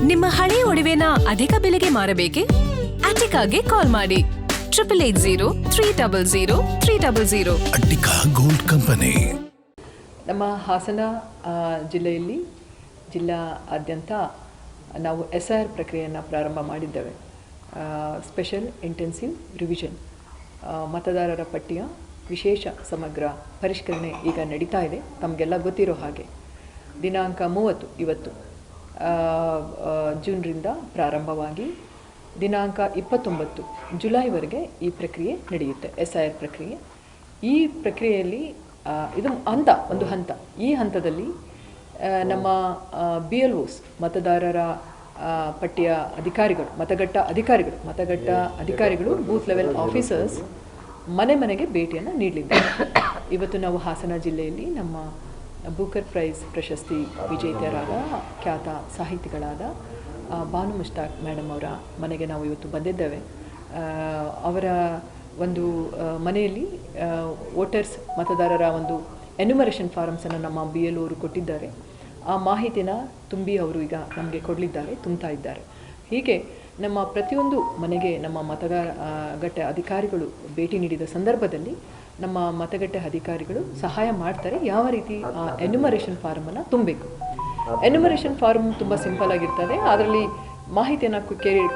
ನಿಮ್ಮ ಹಳೆಯ ಒಡವೆನ ಅಧಿಕ ಬೆಲೆಗೆ ಮಾರಬೇಕೆ? ಅಟಿಕಾಗೆ ಕಾಲ್ ಮಾಡಿ 8803000300. Attica gold company. ನಮ್ಮ ಹಾಸನ ಜಿಲ್ಲೆಯಲ್ಲಿ ಜಿಲ್ಲಾದ್ಯಂತ ನಾವು SIR ಪ್ರಕ್ರಿಯೆಯನ್ನು ಪ್ರಾರಂಭ ಮಾಡಿದ್ದೇವೆ. ಸ್ಪೆಷಲ್ ಇಂಟೆನ್ಸಿವ್ ರಿವಿಷನ್ ಮತದಾರರ ಪಟ್ಟಿಯ ವಿಶೇಷ ಸಮಗ್ರ ಪರಿಷ್ಕರಣೆ ಈಗ ನಡೀತಾ ಇದೆ. ತಮಗೆಲ್ಲ ಗೊತ್ತಿರೋ ಹಾಗೆ ದಿನಾಂಕ 30 ಇವತ್ತು ಜೂನ್ರಿಂದ ಪ್ರಾರಂಭವಾಗಿ ದಿನಾಂಕ 29 ಜುಲೈವರೆಗೆ ಈ ಪ್ರಕ್ರಿಯೆ ನಡೆಯುತ್ತೆ. SIR ಪ್ರಕ್ರಿಯೆ. ಈ ಪ್ರಕ್ರಿಯೆಯಲ್ಲಿ ಇದು ಒಂದು ಹಂತ. ಈ ಹಂತದಲ್ಲಿ ನಮ್ಮ BLOs ಮತದಾರರ ಪಟ್ಟಿಯ ಅಧಿಕಾರಿಗಳು, ಮತಗಟ್ಟ ಅಧಿಕಾರಿಗಳು, ಬೂತ್ ಲೆವೆಲ್ ಆಫೀಸರ್ಸ್ ಮನೆಗೆ ಭೇಟಿಯನ್ನು ನೀಡಲಿದ್ದಾರೆ. ಇವತ್ತು ನಾವು ಹಾಸನ ಜಿಲ್ಲೆಯಲ್ಲಿ ನಮ್ಮ ಬೂಕರ್ ಪ್ರೈಸ್ ಪ್ರಶಸ್ತಿ ವಿಜೇತರಾದ ಖ್ಯಾತ ಸಾಹಿತಿಗಳಾದ ಬಾನು ಮುಷ್ತಾಕ್ ಮೇಡಮ್ ಅವರ ಮನೆಗೆ ನಾವು ಇವತ್ತು ಬಂದಿದ್ದೇವೆ. ಅವರ ಒಂದು ಮನೆಯಲ್ಲಿ ವೋಟರ್ಸ್ ಮತದಾರರ ಒಂದು ಎನ್ಯುಮರೇಷನ್ ಫಾರಮ್ಸನ್ನು ನಮ್ಮ BLO ಅವರು ಕೊಟ್ಟಿದ್ದಾರೆ. ಆ ಮಾಹಿತಿನ ತುಂಬಿ ಅವರು ಈಗ ನಮಗೆ ತುಂಬ್ತಾ ಇದ್ದಾರೆ. ಹೀಗೆ ನಮ್ಮ ಪ್ರತಿಯೊಂದು ಮನೆಗೆ ನಮ್ಮ ಮತಗಟ್ಟೆ ಅಧಿಕಾರಿಗಳು ಭೇಟಿ ನೀಡಿದ ಸಂದರ್ಭದಲ್ಲಿ ನಮ್ಮ ಮತಗಟ್ಟೆ ಅಧಿಕಾರಿಗಳು ಸಹಾಯ ಮಾಡ್ತಾರೆ ಯಾವ ರೀತಿ ಆ ಎನ್ಯುಮರೇಷನ್ ಫಾರ್ಮನ್ನು ತುಂಬಬೇಕು. ಎನ್ಯುಮರೇಷನ್ ಫಾರ್ಮ್ ತುಂಬ ಸಿಂಪಲ್ ಆಗಿರ್ತದೆ. ಅದರಲ್ಲಿ ಮಾಹಿತಿಯನ್ನು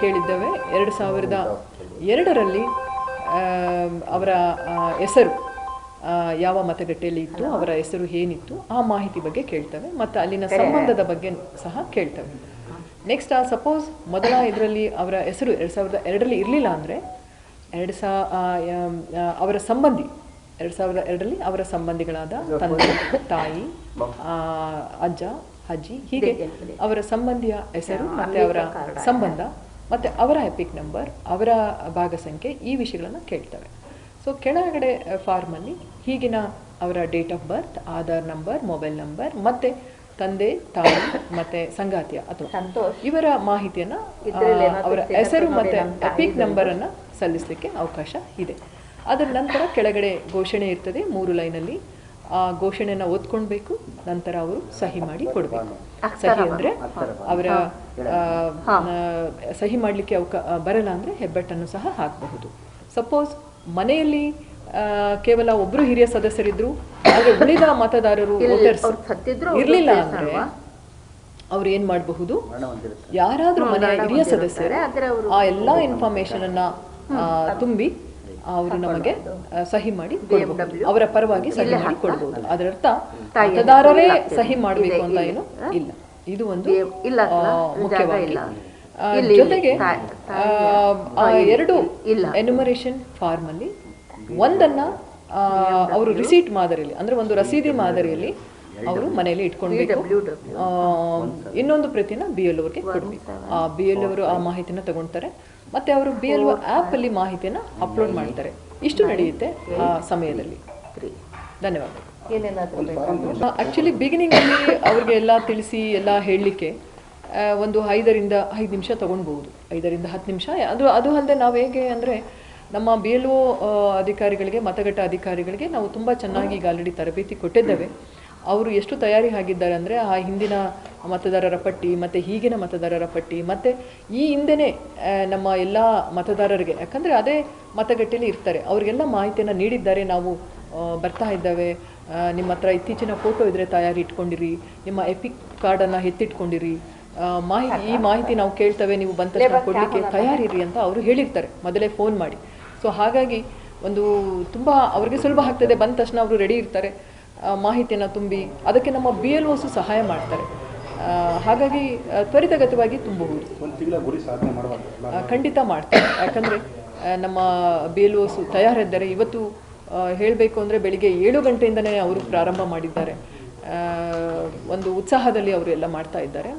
ಕೇಳಿದ್ದೇವೆ. 2002ರಲ್ಲಿ ಅವರ ಹೆಸರು ಯಾವ ಮತಗಟ್ಟೆಯಲ್ಲಿ ಇತ್ತು, ಅವರ ಹೆಸರು ಏನಿತ್ತು, ಆ ಮಾಹಿತಿ ಬಗ್ಗೆ ಕೇಳ್ತವೆ ಮತ್ತು ಅಲ್ಲಿನ ಸಂಬಂಧದ ಬಗ್ಗೆ ಸಹ ಕೇಳ್ತವೆ. ನೆಕ್ಸ್ಟ್ ಸಪೋಸ್ ಮೊದಲ ಇದರಲ್ಲಿ ಅವರ ಹೆಸರು 2002ರಲ್ಲಿ ಇರಲಿಲ್ಲ ಅಂದರೆ ಅವರ ಸಂಬಂಧಿ 2002ರಲ್ಲಿ ಅವರ ಸಂಬಂಧಿಗಳಾದ ತಂದೆ, ತಾಯಿ, ಅಜ್ಜ, ಅಜ್ಜಿ, ಹೀಗೆ ಅವರ ಸಂಬಂಧಿಯ ಹೆಸರು ಮತ್ತು ಅವರ ಸಂಬಂಧ ಮತ್ತು ಅವರ ಎಪಿಕ್ ನಂಬರ್, ಅವರ ಭಾಗಸಂಖ್ಯೆ, ಈ ವಿಷಯಗಳನ್ನು ಕೇಳ್ತವೆ. ಸೊ ಕೆಳಗಡೆ ಫಾರ್ಮಲ್ಲಿ ಹೀಗಿನ ಅವರ date of birth, Aadhaar number, mobile number ಮತ್ತು ತಂದೆ, ತಾಯಿ ಮತ್ತು ಸಂಗಾತಿಯ ಅಥವಾ ಇವರ ಮಾಹಿತಿಯನ್ನು ಅವರ ಹೆಸರು ಮತ್ತು ಎಪಿಕ್ ನಂಬರನ್ನು ಸಲ್ಲಿಸಲಿಕ್ಕೆ ಅವಕಾಶ ಇದೆ. ಅದರ ನಂತರ ಕೆಳಗಡೆ ಘೋಷಣೆ ಇರ್ತದೆ 3 ಲೈನಲ್ಲಿ. ಆ ಘೋಷಣೆಯನ್ನು ಓದ್ಕೊಳ್ಬೇಕು. ನಂತರ ಅವರು ಸಹಿ ಮಾಡಿ ಕೊಡಬೇಕು. ಸಹಿ ಅಂದರೆ ಅವರ ಸಹಿ ಮಾಡಲಿಕ್ಕೆ ಬರಲ್ಲ ಅಂದರೆ ಹೆಬ್ಬೆಟ್ಟನ್ನು ಸಹ ಹಾಕಬಹುದು. ಸಪೋಸ್ ಮನೆಯಲ್ಲಿ ಕೇವಲ ಒಬ್ಬರು ಹಿರಿಯ ಸದಸ್ಯರಿದ್ರು, ಆದರೆ ಉಳಿದ ಮತದಾರರು ವೋಟರ್ಸ್ ಇರಲಿಲ್ಲ ಅಂದರೆ ಅವ್ರು ಏನು ಮಾಡಬಹುದು, ಯಾರಾದರೂ ಮನೆಯ ಹಿರಿಯ ಸದಸ್ಯರು ಆ ಎಲ್ಲ ಇನ್ಫಾರ್ಮೇಶನನ್ನು ತುಂಬಿ ಅವರು ನಮಗೆ ಸಹಿ ಮಾಡಿ ಕೊಡಬಹುದು. ಅವರ ಪರವಾಗಿ ಸಹಿ ಮಾಡಿ ಕೊಡಬಹುದು. ಅದರರ್ಥ ಮತದಾರರೇ ಸಹಿ ಮಾಡಬೇಕು ಅಂತ ಏನು ಇಲ್ಲ. ಇದು ಒಂದು ಮುಖ್ಯವಾಗಿ. ಜೊತೆಗೆ 2 ಎನ್ಯುಮರೇಷನ್ ಫಾರ್ಮ್ ಅಲ್ಲಿ ಒಂದನ್ನು ಅವರು ರಿಸೀಟ್ ಮಾದರಿಯಲ್ಲಿ ಅಂದರೆ ಒಂದು ರಸೀದಿ ಮಾದರಿಯಲ್ಲಿ ಅವರು ಮನೆಯಲ್ಲಿ ಇಟ್ಕೊಳ್ಬೇಕು. ಇನ್ನೊಂದು ಪ್ರತಿನ BLO ಅವರಿಗೆ ಕೊಡಬೇಕು. ಆ BLO ಅವರು ಆ ಮಾಹಿತಿನ ತಗೊಳ್ತಾರೆ ಮತ್ತು ಅವರು BLO ಆ್ಯಪಲ್ಲಿ ಮಾಹಿತಿಯನ್ನು ಅಪ್ಲೋಡ್ ಮಾಡ್ತಾರೆ. ಇಷ್ಟು ನಡೆಯುತ್ತೆ ಆ ಸಮಯದಲ್ಲಿ. ಧನ್ಯವಾದ. ಆ್ಯಕ್ಚುಲಿ ಬಿಗಿನಿಂಗಲ್ಲಿ ಅವ್ರಿಗೆ ಎಲ್ಲ ತಿಳಿಸಿ ಎಲ್ಲ ಹೇಳಲಿಕ್ಕೆ ಒಂದು 5 ನಿಮಿಷ ತೊಗೊಳ್ಬಹುದು, 5ರಿಂದ 10 ನಿಮಿಷ. ಅದು ಅಲ್ಲದೆ ನಾವು ಹೇಗೆ ಅಂದರೆ ನಮ್ಮ BLO ಅಧಿಕಾರಿಗಳಿಗೆ, ಮತಗಟ್ಟ ಅಧಿಕಾರಿಗಳಿಗೆ ನಾವು ತುಂಬ ಚೆನ್ನಾಗಿ ಈಗ ಆಲ್ರೆಡಿ ತರಬೇತಿ ಕೊಟ್ಟಿದ್ದೇವೆ. ಅವರು ಎಷ್ಟು ತಯಾರಿ ಆಗಿದ್ದಾರೆ ಅಂದರೆ ಆ ಹಿಂದಿನ ಮತದಾರರ ಪಟ್ಟಿ ಮತ್ತು ಈಗಿನ ಮತದಾರರ ಪಟ್ಟಿ ಮತ್ತು ಈ ಹಿಂದೆನೇ ನಮ್ಮ ಎಲ್ಲ ಮತದಾರರಿಗೆ, ಯಾಕಂದರೆ ಅದೇ ಮತಗಟ್ಟೆಯಲ್ಲಿ ಇರ್ತಾರೆ, ಅವರಿಗೆಲ್ಲ ಮಾಹಿತಿಯನ್ನು ನೀಡಿದ್ದಾರೆ. ನಾವು ಬರ್ತಾ ಇದ್ದಾವೆ, ನಿಮ್ಮ ಹತ್ರ ಇತ್ತೀಚಿನ ಫೋಟೋ ಇದ್ದರೆ ತಯಾರಿ ಇಟ್ಕೊಂಡಿರಿ, ನಿಮ್ಮ ಎಪಿಕ್ ಕಾರ್ಡನ್ನು ಎತ್ತಿಟ್ಕೊಂಡಿರಿ, ಈ ಮಾಹಿತಿ ನಾವು ಕೇಳ್ತೇವೆ, ನೀವು ಬಂದ ತಕ್ಷಣ ಕೊಡಲಿಕ್ಕೆ ತಯಾರಿರಿ ಅಂತ ಅವರು ಹೇಳಿರ್ತಾರೆ ಮೊದಲೇ ಫೋನ್ ಮಾಡಿ. ಸೊ ಹಾಗಾಗಿ ಒಂದು ತುಂಬ ಅವ್ರಿಗೆ ಸುಲಭ ಆಗ್ತದೆ. ಬಂದ ತಕ್ಷಣ ಅವರು ರೆಡಿ ಇರ್ತಾರೆ, ಮಾಹಿತಿಯನ್ನು ತುಂಬಿ ಅದಕ್ಕೆ ನಮ್ಮ BLOs ಸಹಾಯ ಮಾಡ್ತಾರೆ. ಹಾಗಾಗಿ ತ್ವರಿತಗತವಾಗಿ ತುಂಬಬಹುದು. ಖಂಡಿತ ಮಾಡ್ತಾರೆ. ಯಾಕಂದರೆ ನಮ್ಮ BLOs ತಯಾರಿದ್ದಾರೆ. ಇವತ್ತು ಹೇಳಬೇಕು ಅಂದರೆ ಬೆಳಿಗ್ಗೆ 7 ಗಂಟೆಯಿಂದನೇ ಅವರು ಪ್ರಾರಂಭ ಮಾಡಿದ್ದಾರೆ. ಒಂದು ಉತ್ಸಾಹದಲ್ಲಿ ಅವರು ಎಲ್ಲ ಮಾಡ್ತಾ ಇದ್ದಾರೆ.